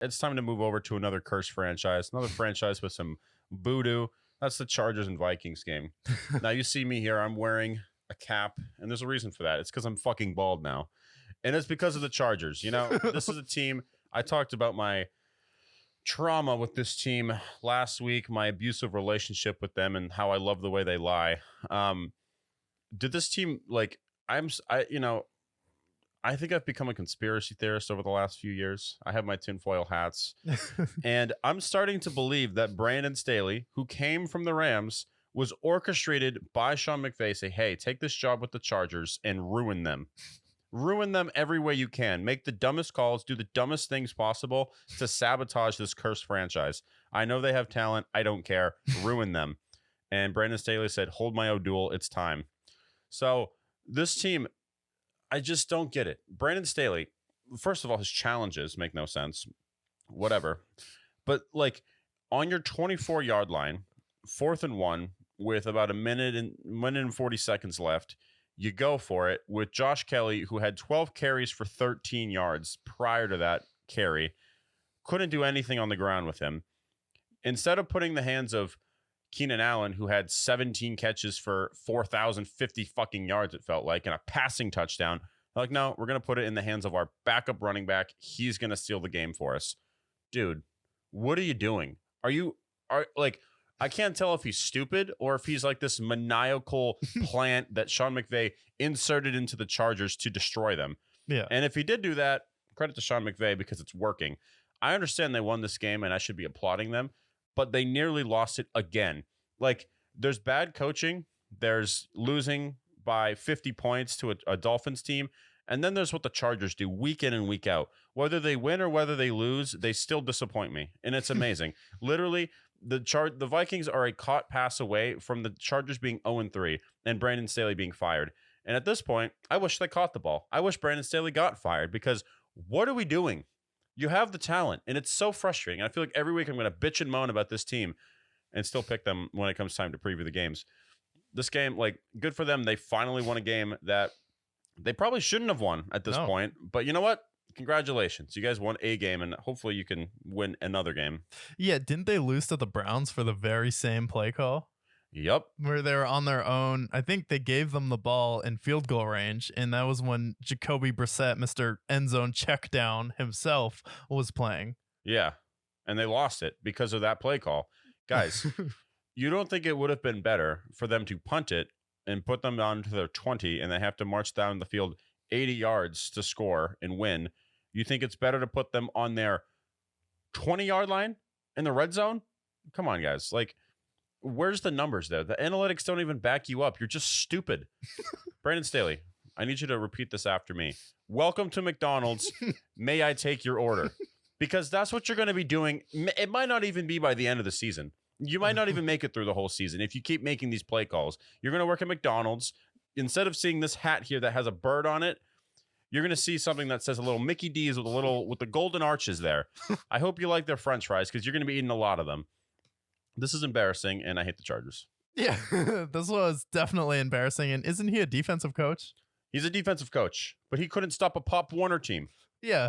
it's time to move over to another cursed franchise, another franchise with some voodoo. That's the Chargers and Vikings game. Now you see me here. I'm wearing a cap, and there's a reason for that. It's because I'm fucking bald now, and it's because of the Chargers. You know, this is a team. I talked about my trauma with this team last week, my abusive relationship with them, and how I love the way they lie. Did this team I think I've become a conspiracy theorist over the last few years. I have my tinfoil hats. And I'm starting to believe that Brandon Staley, who came from the Rams, was orchestrated by Sean McVay. Say, hey, take this job with the Chargers and ruin them. Ruin them every way you can. Make the dumbest calls. Do the dumbest things possible to sabotage this cursed franchise. I know they have talent. I don't care. Ruin them. And Brandon Staley said, hold my O'Doul. It's time. So this team... I just don't get it. Brandon Staley, first of all, his challenges make no sense. Whatever. But, like, on your 24-yard line, 4th and 1, with about a minute and 40 seconds left, you go for it with Josh Kelly, who had 12 carries for 13 yards prior to that carry. Couldn't do anything on the ground with him. Instead of putting the hands of Keenan Allen, who had 17 catches for 4,050 fucking yards, it felt like, and a passing touchdown. They're like, no, we're going to put it in the hands of our backup running back. He's going to steal the game for us. Dude, what are you doing? I can't tell if he's stupid or if he's like this maniacal plant that Sean McVay inserted into the Chargers to destroy them. Yeah. And if he did do that, credit to Sean McVay because it's working. I understand they won this game and I should be applauding them, but they nearly lost it again. Like, there's bad coaching. There's losing by 50 points to a Dolphins team. And then there's what the Chargers do week in and week out. Whether they win or whether they lose, they still disappoint me. And it's amazing. Literally, the Vikings are a caught pass away from the Chargers being 0-3 and Brandon Staley being fired. And at this point, I wish they caught the ball. I wish Brandon Staley got fired because what are we doing? You have the talent, and it's so frustrating. I feel like every week I'm going to bitch and moan about this team and still pick them when it comes time to preview the games. This game, like, good for them. They finally won a game that they probably shouldn't have won at this point. But you know what? Congratulations. You guys won a game, and hopefully you can win another game. Yeah, didn't they lose to the Browns for the very same play call? Yep. Where they were on their own. I think they gave them the ball in field goal range, and that was when Jacoby Brissett, Mr. Endzone Checkdown himself, was playing. Yeah, and they lost it because of that play call. Guys, you don't think it would have been better for them to punt it and put them down to their 20, and they have to march down the field 80 yards to score and win? You think it's better to put them on their 20-yard line in the red zone? Come on, guys. Like, where's the numbers there? The analytics don't even back you up. You're just stupid. Brandon Staley, I need you to repeat this after me. Welcome to McDonald's. May I take your order? Because that's what you're going to be doing. It might not even be by the end of the season. You might not even make it through the whole season if you keep making these play calls. You're going to work at McDonald's. Instead of seeing this hat here that has a bird on it, you're going to see something that says a little Mickey D's with the golden arches there. I hope you like their French fries because you're going to be eating a lot of them. This is embarrassing, and I hate the Chargers. Yeah, this was definitely embarrassing. And isn't he a defensive coach? He's a defensive coach, but he couldn't stop a Pop Warner team. Yeah.